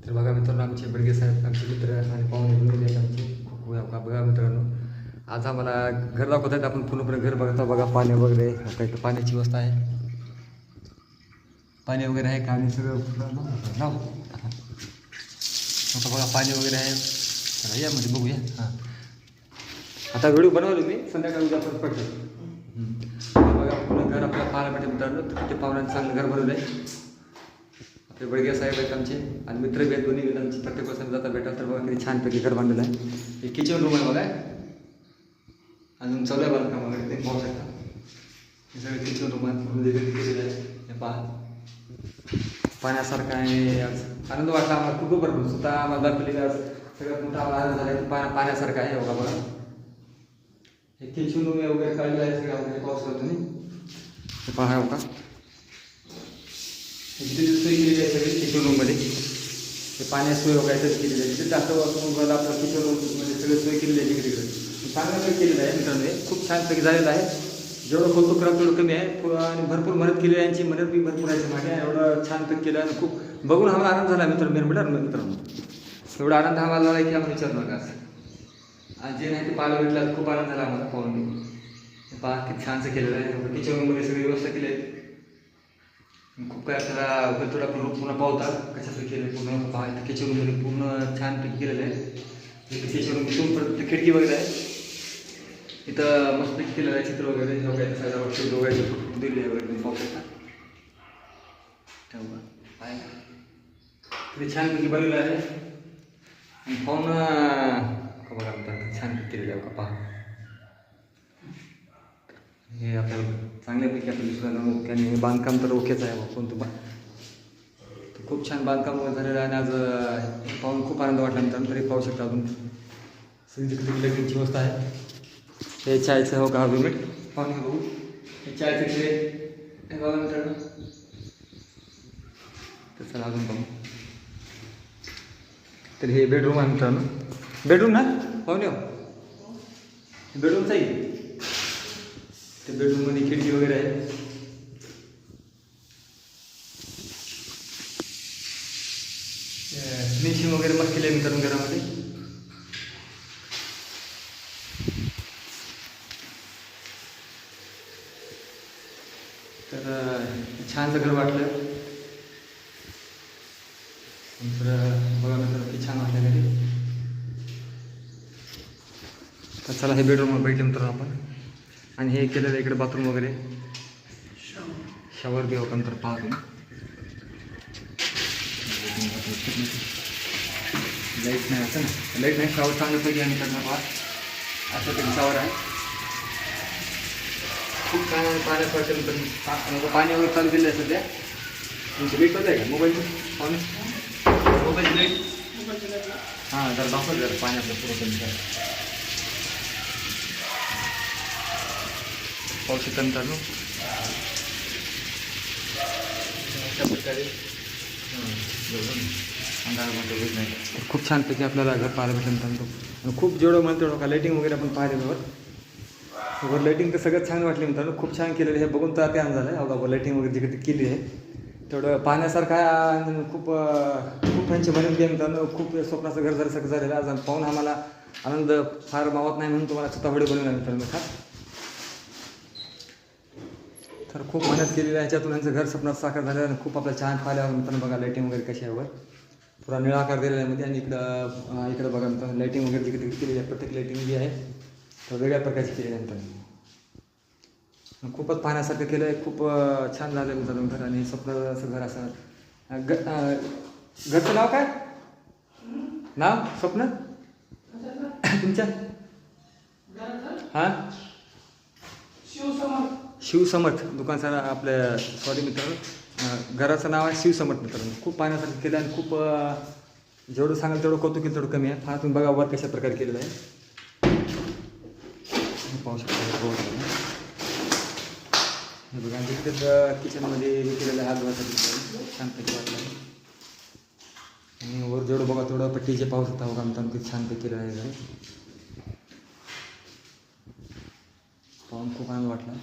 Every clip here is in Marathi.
तर बघा मित्रांनो, आमचे बडगे साहेब आमचे मित्र आणि पाहुणे बोलून आहेत आमचे. खूप का बघा मित्रांनो, आज आम्हाला घर दाखवत आहेत. आपण पूर्णपणे घर बघता. बघा पाणी वगैरे काही तर पाण्याची व्यवस्था आहे. पाणी वगैरे आहे का आणि सगळं नाव आता बघा पाणी वगैरे आहे. चला या मध्ये बघूया. हां, आता व्हिडिओ बनवलो मी, संध्याकाळी उद्या परत पडतो. बघा पूर्ण घर आपल्याला पाहायला भेटेल मित्रांनो. तर ते पाहुण्यांचं चांगलं घर बनवलं आहे. आपले बडगे साहेब आहेत आमचे आणि मित्र बी आहेत, दोन्ही आहेत आमचे. प्रत्येक वर्षाला जाता भेटतात. तर बघा किती छानपैकी घर बांधलेलं आहे. हे किचन रूम आहे बघा. अजून चालू आहे बांधकाम वगैरे, ते पाहू शकता. हे सगळं किचन रूम आहे, पूर्ण केलेलं आहे. हे पहा पाण्यासारखं आहे. आज आनंद वाटला आम्हाला खूप भरपूर. स्वतः आम्हाला दाखवलेलं आज सगळ्यात मोठा आम्हाला आनंद झाला की पाण्यासारखं आहे. बघा बघा हे किचन रूम वगैरे काढलेलं आहे सगळं वगैरे पाऊस करतो नाही. हे पहा का तिथे सोय केलेली आहे सगळी किचन रूममध्ये. ते पाण्याची सोय वगैरे केलेली आहे. तिथे जास्त वाटून आपलं किचन रूममध्ये सगळं सोय केलेली आहे. तिकडे तिकडे चांगलं सोय केलेलं आहे मित्रांनो. खूप छानपैकी झालेलं आहे. जेवढं कौतुक करा तेवढं कमी आहे. आणि भरपूर मदत केली आहे. यांची मदत बी भरपूर आहे मागे. एवढं छानपैकी केलं आणि खूप बघून आम्हाला आनंद झाला मित्रांनो. एवढा आनंद आम्हाला झाला की आम्हाला विचारू नका. आज जे नाही ते पाहायला भेटला, खूप आनंद झाला आम्हाला पाहून. पहा किती छानसं केलेलं आहे. किचन रूममध्ये सगळी व्यवस्था केली आहे. खूप काय आपल्याला थोडा पूर्ण पावता कशाचं केलं पूर्ण पहा. किचन रूममध्ये पूर्ण छानपैकी केलेलं आहे. किचन रूम इथून परत खिडकी वगैरे आहे. इथं मस्तपैकी केलेलं आहे. चित्र वगैरे वगैरे सगळ्या वगैरे दिले वगैरे तुम्ही पाहू शकता. तेव्हा आहे किती छानपैकी बनवलं आहे. आणि पाहून बघा म्हणतात छानपैकी केलेलं आहे का पहा. हे आपल्याला चांगल्यापैकी आपल्याला दुसऱ्याला आणि बांधकाम तर ओकेच आहे कोणतं खूप छान बांधकाम वगैरे झालेलं आहे. आणि आज पाहून खूप आनंद वाटला मित्रांनो. तरी पाहू शकता अजून सगळी तिकडे लाईटिंगची व्यवस्था आहे. हे चायचं हो का लिमिट पाहून बघू. हे चायचं ट्रे हे बघा मित्रांनो. तर चला अजून पाहू. तर हे बेडरूम आहे मित्रांनो. बेडरूम ना पाहून येऊ. बेडरूमच आहे. ते बेडरूममध्ये खिडकी वगैरे आहे. फिनिशिंग वगैरे मस्त केली आहे मित्रांनो घरामध्ये. तर छानसं घर वाटलं. नंतर बघा मित्रांनो किती छान वाटलं घरी. तर चला हे बेडरूम बैठले मित्रांनो आपण. आणि हे केलेलं इकडे बाथरूम वगैरे शॉवर बी होतं तर पाहतो. लाईट नाही असं ना, लाईट नाही. शॉवर चांगल्यापैकी आहे मित्रांनो. पहा असं तरी शॉवर आहे. खूप छान पाण्यात वाटतं मित्रांनो. पाणी वगैरे चालू केलं आहे सध्या. तुमची लाईट बंद आहे का मोबाईल पाहून मोबाईल लाईट हां जरा दाखवलं जरा पाण्यातलं पुरं पाहू शकता मित्रांनो. अशा प्रकारे खूप छानपैकी आपल्याला घर पाहायला भेटेल मित्रांनो. आणि खूप जेवढं म्हणतो तेवढं का लाईटिंग वगैरे आपण पाहिल्यावर वर लाईटिंग तर सगळं छान वाटली मित्रांनो. खूप छान केलेलं हे बघून तर ते झालं आहे. अवघा लाईटिंग वगैरे जिकडे केली आहे तेवढं पाहण्यासारखं आहे. खूप खूप त्यांची मदत केली मित्रांनो. खूप स्वप्नाचं घर झाल्यासारखं झालेलं आज पाहून आम्हाला आनंद फार मावत नाही म्हणून तुम्हाला स्वतः व्हिडिओ बनवला मित्रांनो. तर खूप मेहनत केलेली आहे. ह्याच्यातून यांचं घर स्वप्नात साकार झालं आणि खूप आपल्या छान पाहिल्यावर मित्रांनो. बघा लाईटिंग वगैरे कशी आहे वर पुरा निळा आकार दिलेला आहे मध्ये. आणि इकडं बघा मित्रांनो लाईटिंग वगैरे जिकडे केलेली आहे. प्रत्येक लाईटिंग जी आहे तर वेगळ्या प्रकारची केलेली आहे मित्रांनो. खूपच पाहण्यासारखं केलं आहे. खूप छान झालं मित्रांनो घर. आणि स्वप्न असं घर असं घरचं नाव काय नाव स्वप्न तुमच्या हां शिवसमर्थ दुकान सर आपल्या सॉरी मित्रांनो. घराचं नाव आहे शिवसमर्थ मित्रांनो. खूप पाहण्यासारखं केलं आणि खूप जेवढं सांगाल तेवढं कौतुक केलं तेवढं कमी आहे. फार तुम्ही बघा वर कशा प्रकारे केलेलं आहे पाहू शकता. हे बघा तिकडे किचनमध्ये केलेलं आहे हात धुवायसाठी छानपैकी वाटलं. आणि वर जेवढं बघा तेवढं पट्टीचे पाहू शकता. बघा मित्रांनो किती छानपैकी केलेलं आहे घर. पाहून खूप आनंद वाटला.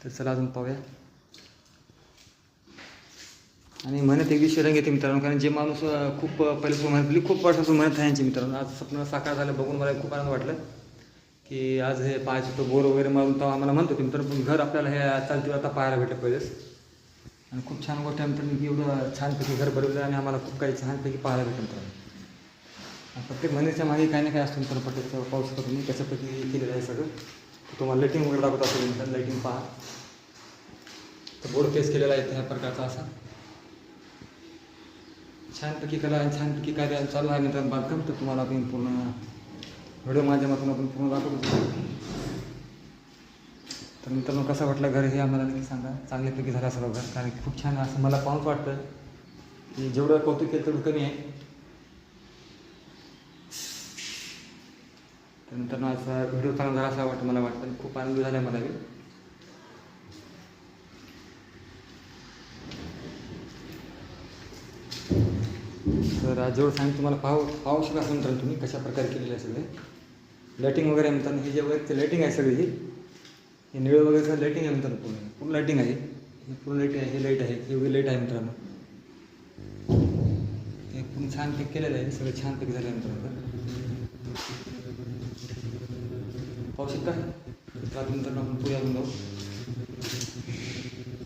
तर चला अजून पाहूया. आणि म्हणत एक दिवशी रंग येते मित्रांनो, कारण जे माणूस खूप पहिल्यापासून म्हणत खूप वर्षापासून म्हणत आहे यांचे मित्रांनो, आज स्वप्न साकार झालं बघून मला खूप आनंद वाटलं की आज हे पाहायचं तो बोर वगैरे मारून तेव्हा आम्हाला म्हणतो मित्रांनो, पण घर आपल्याला हे चालते आता पाहायला भेटलं पहिलेच. आणि खूप छान गोष्ट आहे मित्रांनो की एवढं छानपैकी घर बनवलं आणि आम्हाला खूप काही छानपैकी पाहायला भेटलं मित्रांनो. प्रत्येक महिन्याच्या मागे काही ना काही असतो मित्रांनो, प्रत्येक पाऊस शकतो तुम्ही कशापैकी केलेलं आहे सगळं. तुम्हाला लाईटिंग वगैरे दाखवत असेल मित्रांनो, लाईटिंग पहा. तर बोर्ड फेस केलेला आहे ह्या प्रकारचा असा छानपैकी कला आणि छानपैकी कार्य चालू आहे मित्रांनो बांधकाम. तर तुम्हाला आपण पूर्ण व्हिडिओ माध्यमातून आपण पूर्ण दाखवतो. तर मित्रांनो कसं वाटलं घर हे आम्हाला नक्की सांगा. चांगल्यापैकी झालं असं घर, कारण खूप छान असं मला पाहूच वाटतं की जेवढं कौतुक केलं तेवढं कमी आहे. तर मित्रांनो असा व्हिडिओ चांगला झाला असं वाटतं मला वाटतं, खूप आनंद झाला मला बी. तर आज जेवढं सांगितलं तुम्हाला पाहू शकता मित्रांनो तुम्ही कशा प्रकारे केलेलं आहे सगळे. लाईटिंग वगैरे आहे मित्रांनो, हे जे वगैरे लाईटिंग आहे सगळी हे निळं वगैरे लाईटिंग आहे मित्रांनो, पूर्ण लाईटिंग आहे. हे पूर्ण लाईट आहे, हे लाईट आहे, हे वगैरे लाईट आहे मित्रांनो. हे पूर्ण छानपैकी केलेलं आहे, सगळं छानपैकी झालं आहे मित्रांनो. पाहू शकता. तर मित्रांनो आपण पुढे अजून जाऊ,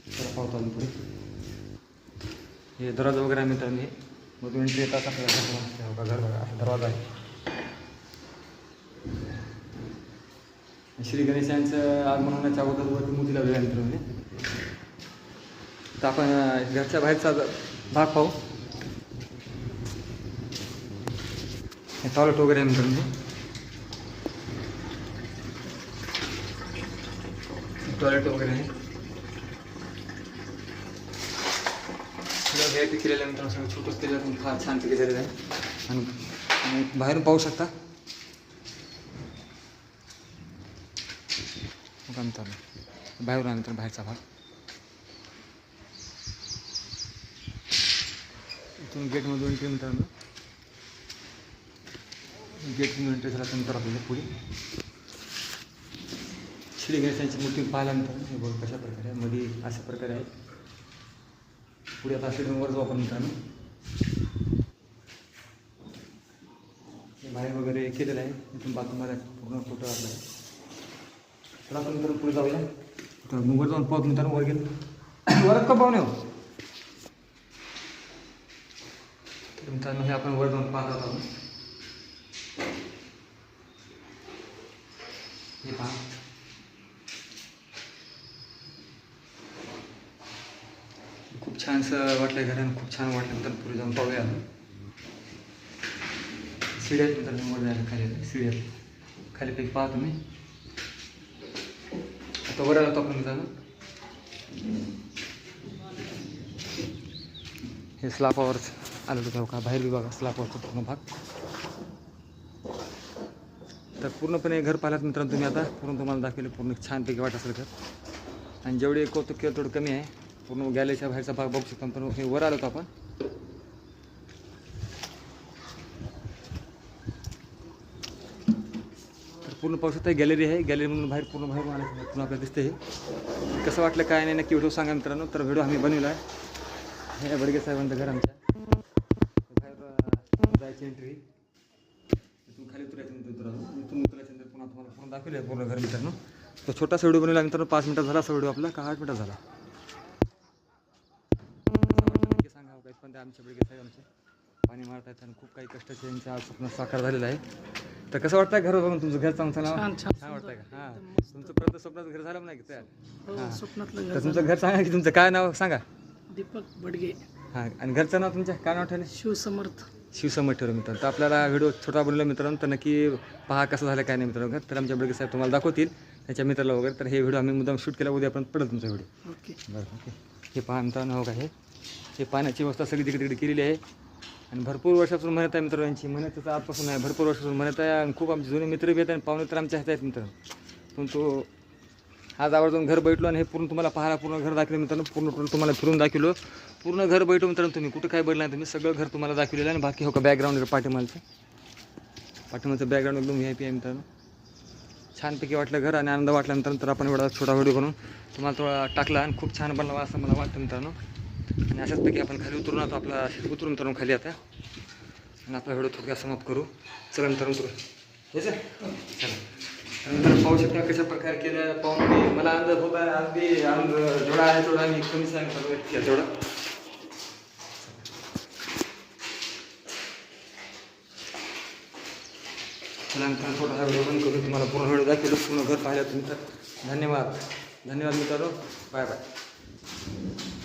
तर पाहतो अजून पुढे. हे दरवाजा वगैरे आहे मित्रांनो, हे मधून एंट्री येतात आपल्याला घर बघा, असा दरवाजा आहे. श्री गणेशांचं आगमन होण्याच्या अगोदर वरती मूर्ती लावलेली आहे मित्रांनो. तर आपण घरच्या बाहेरचा भाग पाहू. हे टॉयलेट वगैरे आहे मित्रांनो, टॉयलेट वगैरे आहे. सगळं व्ही आय पी केलेलं आहे मित्रांनो, सगळं छोटंच केलेलं आहे, फार छानपैकी झालेलं आहे. आणि बाहेरून पाहू शकता मित्रांनो, बाहेरून आहे मित्रांनो बाहेरचा भाग. इथून गेटमधून एंट्री मित्रांनो, गेटमधून एंट्री झाल्यानंतर आपल्याला पुढे श्री गणेशांची मूर्ती पाहिल्यानंतर हे बघ कशा प्रकारे आहे, मध्ये अशा प्रकारे आहे. पुढे आता सीटवर जाऊ आपण मित्रांनो. हे बाहेर वगैरे केलेलं आहे, इथून बाथरूममध्ये पूर्ण फोटो आपला आहे. तर आपण मित्रांनो पुढे जाऊया. तर वर जाऊन पाहतो मित्रांनो, वर गेलो वरच का पाहुणे हो. तर मित्रांनो हे आपण वर जाऊन पाहत आहोत. हे पहा खूप छानसं वाटलं घरानं, खूप छान वाटलं. नंतर पुढे जाऊन पाहूया. सिड्यात मित्रांनो वर जायला खाली सिड्यात खालीपैकी पाहा तुम्ही. आता वर आलो आपण मित्रांनो. हे स्लापावर आलं होतं का बाहेर विभाग स्लापावरचा पूर्ण भाग. तर पूर्णपणे घर पाहिलात मित्रांनो तुम्ही. आता पूर्ण तुम्हाला दाखवले, पूर्ण छानपैकी वाटत असेल घर. आणि जेवढे कौतुक केलं तेवढं कमी आहे. पूर्ण गॅलरीच्या बाहेरचा भाग बघू शकतो. पण हे वर आलो होतो आपण. तर पूर्ण पाहू शकता गॅलरी आहे, गॅलरीमधून बाहेर पूर्ण बाहेरून आलं पूर्ण आपल्याला दिसते. हे कसं वाटलं काय नाही नक्की व्हिडिओ सांगा मित्रांनो. तर व्हिडिओ आम्ही बनवला आहे. हे बडगे साहेबांचं घर आमच्या. बाहेर जायची एंट्री, इथून खाली उतरायचं मित्रांनो. इथून उतरायचं पुन्हा तुम्हाला पूर्ण दाखवलं आहे पूर्ण घर मित्रांनो. तो छोटासा व्हिडिओ बनवला मित्रांनो, 5 मिनिटात झाला असा व्हिडिओ आपला का 8 मिनिटात झाला नक्की सांगा. काही पण ते आमच्या बडगे साहेब आमचे पाणी मारत आहेत आणि खूप काही कष्टाचे यांचं आज स्वप्न साकार झालेलं आहे. तर कसं वाटतंय घर बघून तुमचं घर चांगलं छान वाटतंय का? हां तुमचं परत स्वप्नाचं घर झालं नाही की तयार? हां स्वप्नातलं. तर तुमचं घर सांगा की तुमचं काय नाव सांगा? दीपक बडगे. हां आणि घरचं नाव तुमच्या काय नाव ठेवलं? शिवसमर्थ. शिवसमर्थ ठेवलं मित्रांनो. तर आपल्याला व्हिडिओ छोटा बनवला मित्रांनो, तर नक्की पहा कसं झालं काय नाही मित्रांनो घर. तर आमच्या बडगे साहेब तुम्हाला दाखवतील त्याच्या मित्राला वगैरे. तर हे व्हिडिओ आम्ही मुद्दाम शूट केला, उद्या पण पडेल तुमचा व्हिडिओ. ओके बरं ओके. हे पहा मित्रांनो हो का, हे पाण्याची व्यवस्था सगळी तिकडे तिकडे केलेली आहे. आणि भरपूर वर्षापासून म्हणत आहे मित्रांनो, यांची म्हणत आजपासून आहे, भरपूर वर्षापासून म्हणत आहे. आणि खूप आमचे जुने मित्र बी आहेत आणि पाहुणे तर आमच्या हातात आहेत मित्रांनो. पण तो आज आवर्जून घर बैठलो आणि हे पूर्ण तुम्हाला पाहायला पूर्ण घर दाखवलं मित्रांनो. पूर्ण तुम्हाला फिरून दाखवलं, पूर्ण घर बैठो मित्रांनो. तुम्ही कुठं काय बैठला तुम्ही सगळं घर तुम्हाला दाखवलेलं आहे. आणि बाकी हो का बॅकग्राऊंड पाठीमागचं बॅकग्राऊंड एकदम VIP आहे मित्रांनो. छानपैकी वाटलं घर आणि आनंद वाटल्यानंतर तर आपण एवढा छोटा व्हिडिओ बनवून तुम्हाला थोडा टाकला आणि खूप छान बनला असं मला वाटतं मित्रांनो. आणि अशाचपैकी आपण खाली उतरून आता आपला उतरून तरून खाली आता आणि आपला व्हिडिओ थोडक्यात समाप्त करू. चलन तरुण करू यायचं चला. त्यानंतर पाहू शकता कशा प्रकारे केलं पाहून मला अंदाज होता अगदी जेवढा आहे तेवढा मी कमी सांगितलं तेवढा. त्यानंतर थोडासा व्हिडिओ बंद करून तुम्हाला पूर्ण व्हिडिओ दाखवलो. पूर्ण घर पाहिलं तुम्ही तर धन्यवाद. धन्यवाद मित्रांनो. Bye bye.